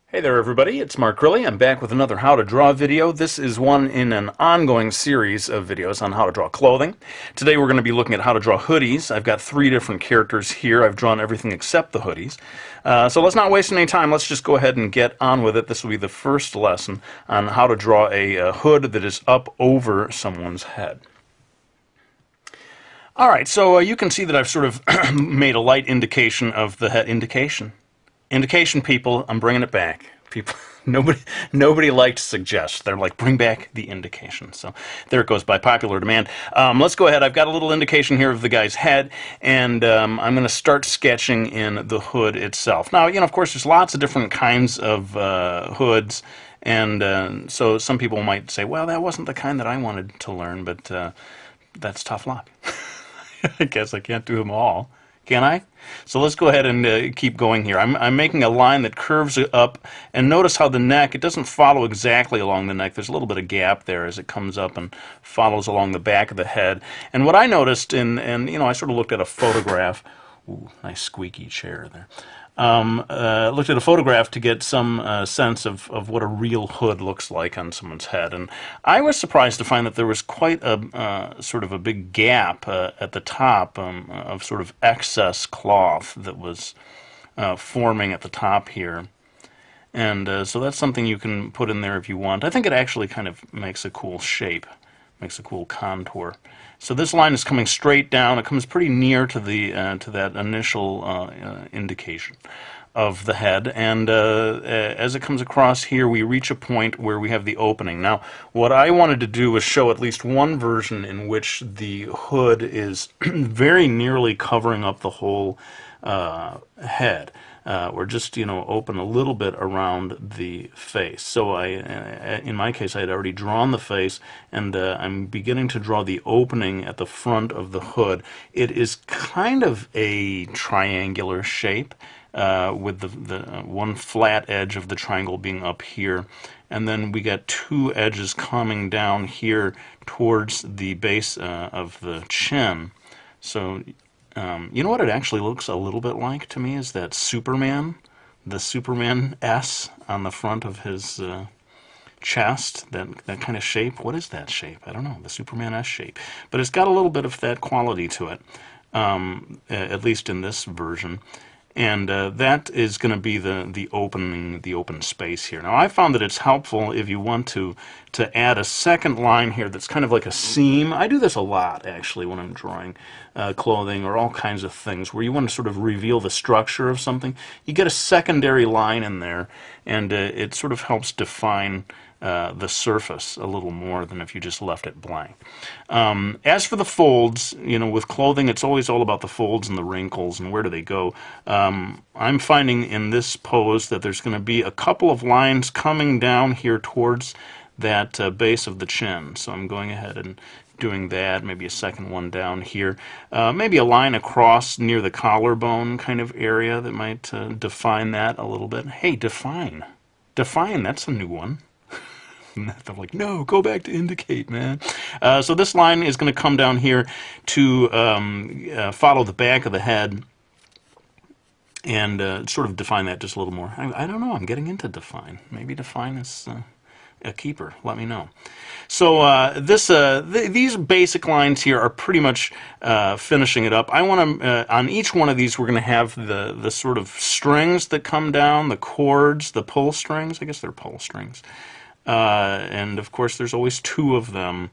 Hey there everybody, it's Mark Crilly. I'm back with another how to draw video. This is one in an ongoing series of videos on how to draw clothing. Today we're going to be looking at how to draw hoodies. I've got 3 different characters here. I've drawn everything except the hoodies. So let's not waste any time. Let's just go ahead and get on with it. This will be the first lesson on how to draw a hood that is up over someone's head. Alright, so you can see that I've sort of made a light indication of the head. Indication, people, I'm bringing it back. People, nobody liked to suggest. They're like, bring back the indication. So there it goes by popular demand. Let's go ahead. I've got a little indication here of the guy's head, and I'm going to start sketching in the hood itself. Now, of course, there's lots of different kinds of hoods, and so some people might say, well, that wasn't the kind that I wanted to learn, but that's tough luck. I guess I can't do them all. Can I? So let's go ahead and keep going here. I'm making a line that curves up, and notice how the neck, it doesn't follow exactly along the neck. There's a little bit of gap there as it comes up and follows along the back of the head. And what I noticed, and I sort of looked at a photograph. Ooh, nice squeaky chair there. Looked at a photograph to get some sense of what a real hood looks like on someone's head, and I was surprised to find that there was quite a sort of a big gap at the top of sort of excess cloth that was forming at the top here. And so that's something you can put in there if you want. I think it actually kind of makes a cool shape, makes a cool contour. So this line is coming straight down. It comes pretty near to the to that initial indication of the head, and as it comes across here, we reach a point where we have the opening. Now, what I wanted to do was show at least one version in which the hood is very nearly covering up the whole head. Or just open a little bit around the face. So in my case, I had already drawn the face, and I'm beginning to draw the opening at the front of the hood. It is kind of a triangular shape, with the one flat edge of the triangle being up here, and then we got 2 edges coming down here towards the base of the chin. So you know what it actually looks a little bit like to me is that Superman, the Superman S on the front of his chest, that kind of shape. What is that shape? I don't know, the Superman S shape. But it's got a little bit of that quality to it, at least in this version. And that is going to be the open space here. Now, I found that it's helpful if you want to add a second line here that's kind of like a seam. I do this a lot, actually, when I'm drawing clothing or all kinds of things, where you want to sort of reveal the structure of something. You get a secondary line in there, and it sort of helps define the surface a little more than if you just left it blank. As for the folds, with clothing, it's always all about the folds and the wrinkles and where do they go. I'm finding in this pose that there's going to be a couple of lines coming down here towards that base of the chin. So I'm going ahead and doing that, maybe a second one down here. Maybe a line across near the collarbone kind of area that might define that a little bit. Hey, define. Define, that's a new one. They're like, no, go back to indicate, man. So this line is going to come down here to follow the back of the head and sort of define that just a little more. I don't know. I'm getting into define. Maybe define is a keeper. Let me know. So these basic lines here are pretty much finishing it up. I want to, on each one of these, we're going to have the sort of strings that come down, the cords, the pull strings. I guess they're pull strings. And of course there's always 2 of them,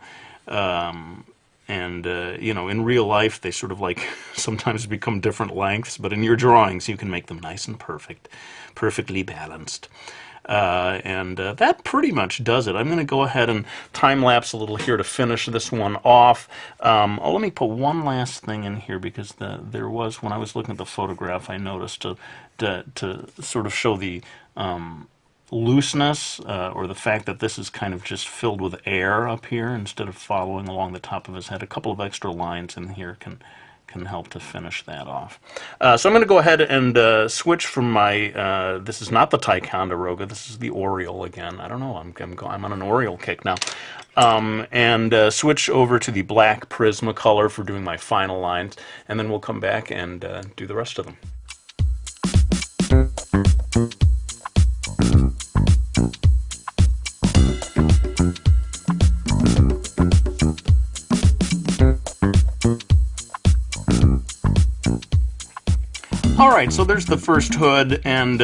and in real life they sort of like sometimes become different lengths, but in your drawings you can make them nice and perfectly balanced. And that pretty much does it. I'm going to go ahead and time-lapse a little here to finish this one off. Let me put one last thing in here, because there was, when I was looking at the photograph, I noticed to sort of show the looseness, or the fact that this is kind of just filled with air up here instead of following along the top of his head. A couple of extra lines in here can help to finish that off. So I'm going to go ahead and switch from my, this is not the Ticonderoga, this is the Oriole again. I don't know, I'm on an Oriole kick now. And switch over to the black Prismacolor for doing my final lines, and then we'll come back and do the rest of them. right, so there's the first hood, and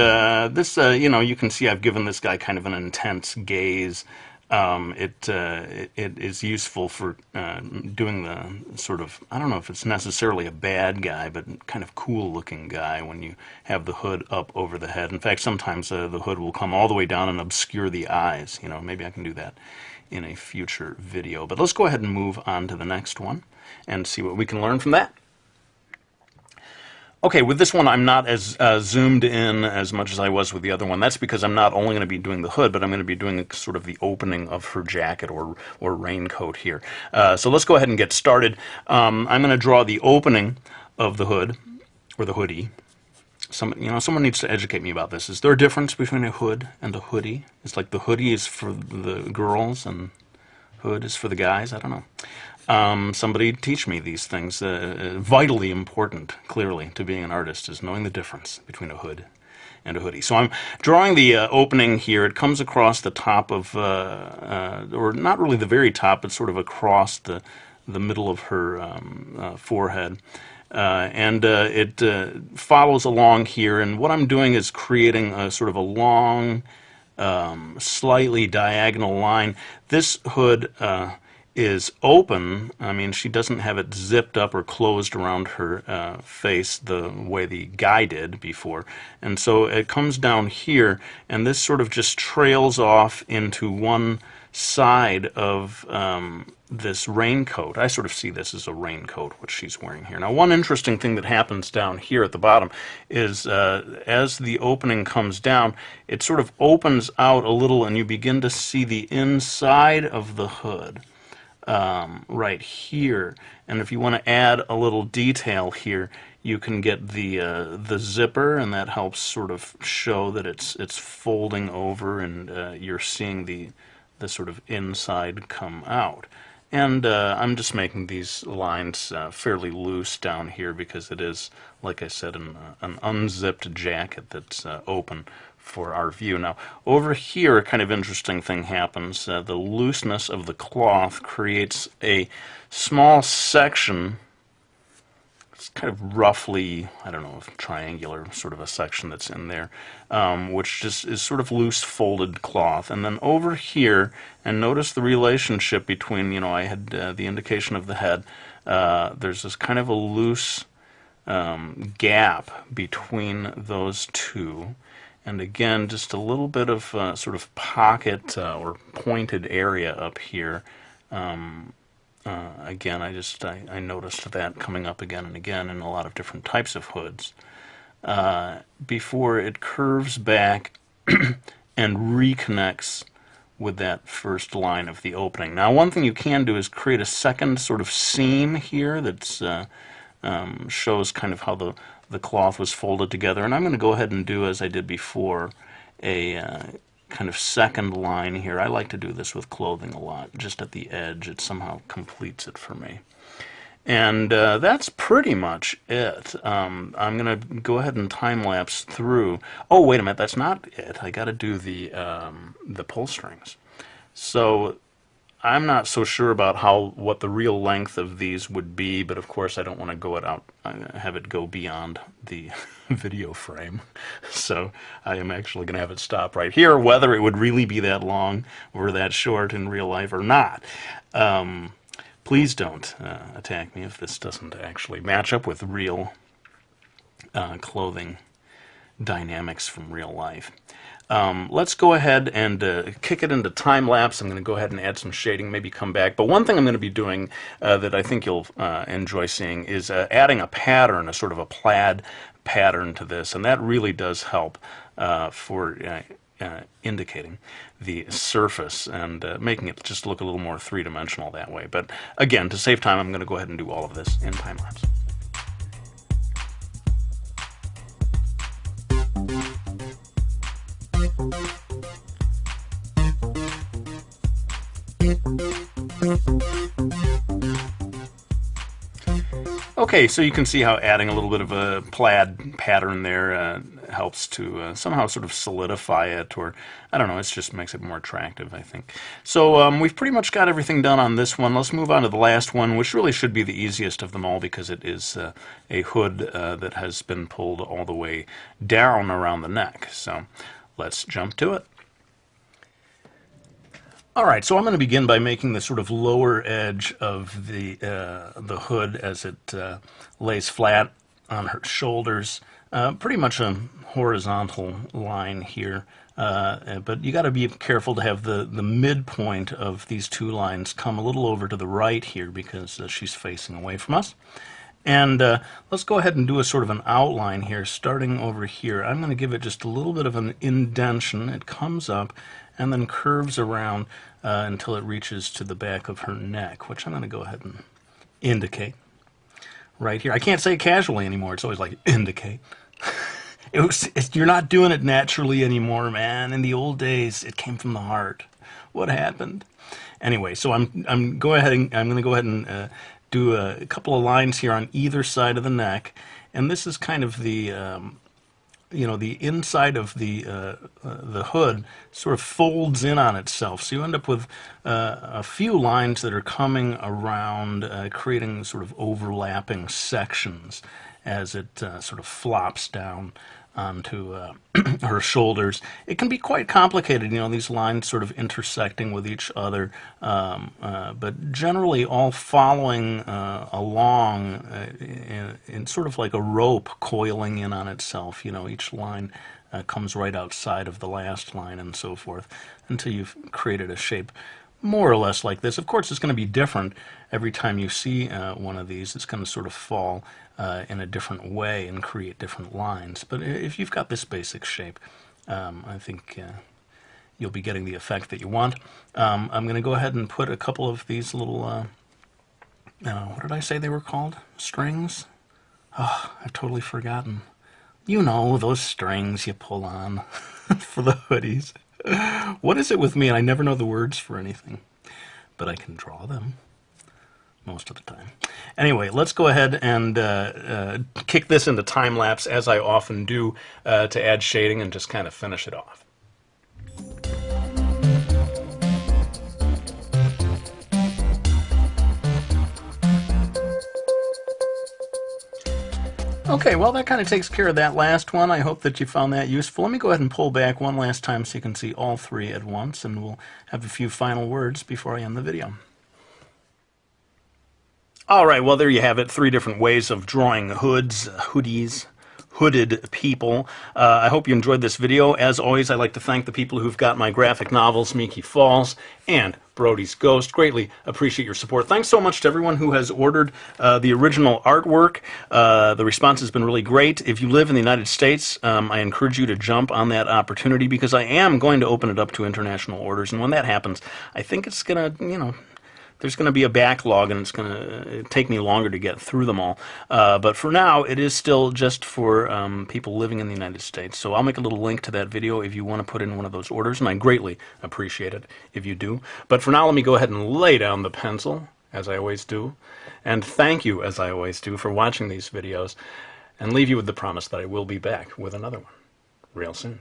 this, you can see I've given this guy kind of an intense gaze. It is useful for doing the sort of, I don't know if it's necessarily a bad guy, but kind of cool looking guy when you have the hood up over the head. In fact, sometimes the hood will come all the way down and obscure the eyes. Maybe I can do that in a future video. But let's go ahead and move on to the next one and see what we can learn from that. Okay, with this one I'm not as zoomed in as much as I was with the other one. That's because I'm not only going to be doing the hood, but I'm going to be doing sort of the opening of her jacket or raincoat here. So let's go ahead and get started. I'm going to draw the opening of the hood, or the hoodie. Someone needs to educate me about this. Is there a difference between a hood and a hoodie? It's like the hoodie is for the girls and hood is for the guys? I don't know. Somebody teach me these things. Vitally important, clearly, to being an artist is knowing the difference between a hood and a hoodie. So I'm drawing the opening here. It comes across the top of, or not really the very top, but sort of across the middle of her forehead. And it follows along here. And what I'm doing is creating a sort of a long, slightly diagonal line. This hood is open. I mean, she doesn't have it zipped up or closed around her face the way the guy did before. And so it comes down here, and this sort of just trails off into one side of this raincoat. I sort of see this as a raincoat, which she's wearing here. Now, one interesting thing that happens down here at the bottom is as the opening comes down, it sort of opens out a little, and you begin to see the inside of the hood. Right here, and if you want to add a little detail here, you can get the zipper, and that helps sort of show that it's folding over, and you're seeing the sort of inside come out. And I'm just making these lines fairly loose down here because it is, like I said, an unzipped jacket that's open for our view. Now, over here, a kind of interesting thing happens. The looseness of the cloth creates a small section. It's kind of roughly, I don't know, triangular sort of a section that's in there, which just is sort of loose folded cloth. And then over here, and notice the relationship between, I had the indication of the head. There's this kind of a loose gap between those two. And again, just a little bit of sort of pocket or pointed area up here. Again, I noticed that coming up again and again in a lot of different types of hoods. Before it curves back and reconnects with that first line of the opening. Now, one thing you can do is create a second sort of seam here that shows kind of how the cloth was folded together, and I'm going to go ahead and do, as I did before, a kind of second line here. I like to do this with clothing a lot, just at the edge. It somehow completes it for me. And that's pretty much it. I'm going to go ahead and time-lapse through. Oh, wait a minute, that's not it. I got to do the pull strings. So I'm not so sure about what the real length of these would be, but of course I don't want to have it go beyond the video frame. So I am actually going to have it stop right here, whether it would really be that long or that short in real life or not. Please don't attack me if this doesn't actually match up with real clothing dynamics from real life. Let's go ahead and kick it into time lapse. I'm going to go ahead and add some shading, maybe come back. But one thing I'm going to be doing that I think you'll enjoy seeing is adding a pattern, a sort of a plaid pattern to this, and that really does help for indicating the surface and making it just look a little more three-dimensional that way. But again, to save time, I'm going to go ahead and do all of this in time lapse. Okay, so you can see how adding a little bit of a plaid pattern there helps to somehow sort of solidify it, or I don't know, it just makes it more attractive, I think. So we've pretty much got everything done on this one. Let's move on to the last one, which really should be the easiest of them all because it is a hood that has been pulled all the way down around the neck. So let's jump to it. All right, so I'm going to begin by making the sort of lower edge of the hood as it lays flat on her shoulders. Pretty much a horizontal line here, but you got to be careful to have the midpoint of these two lines come a little over to the right here because she's facing away from us. And let's go ahead and do a sort of an outline here, starting over here. I'm going to give it just a little bit of an indentation. It comes up and then curves around until it reaches to the back of her neck, which I'm going to go ahead and indicate right here. I can't say it casually anymore. It's always like indicate. You're not doing it naturally anymore, man. In the old days, it came from the heart. What happened? Anyway, so I'm going to go ahead and do a couple of lines here on either side of the neck, and this is kind of the the inside of the hood sort of folds in on itself, so you end up with a few lines that are coming around, creating sort of overlapping sections as it sort of flops down onto her shoulders. It can be quite complicated, these lines sort of intersecting with each other, but generally all following along in sort of like a rope coiling in on itself. Each line comes right outside of the last line and so forth until you've created a shape more or less like this. Of course, it's going to be different every time you see one of these. It's going to sort of fall in a different way and create different lines. But if you've got this basic shape, I think you'll be getting the effect that you want. I'm going to go ahead and put a couple of these little, what did I say they were called? Strings? Oh, I've totally forgotten. Those strings you pull on for the hoodies. What is it with me? I never know the words for anything, but I can draw them most of the time. Anyway, let's go ahead and kick this into time lapse, as I often do, to add shading and just kind of finish it off. Okay, well, that kind of takes care of that last one. I hope that you found that useful. Let me go ahead and pull back one last time so you can see all three at once, and we'll have a few final words before I end the video. All right, well, there you have it. 3 different ways of drawing hoods, hoodies, hooded people. I hope you enjoyed this video. As always, I'd like to thank the people who've got my graphic novels, Meeky Falls and Brody's Ghost. Greatly appreciate your support. Thanks so much to everyone who has ordered the original artwork. The response has been really great. If you live in the United States, I encourage you to jump on that opportunity because I am going to open it up to international orders. And when that happens, I think it's going to, there's going to be a backlog, and it's going to take me longer to get through them all. But for now, it is still just for people living in the United States. So I'll make a little link to that video if you want to put in one of those orders, and I greatly appreciate it if you do. But for now, let me go ahead and lay down the pencil, as I always do, and thank you, as I always do, for watching these videos, and leave you with the promise that I will be back with another one real soon.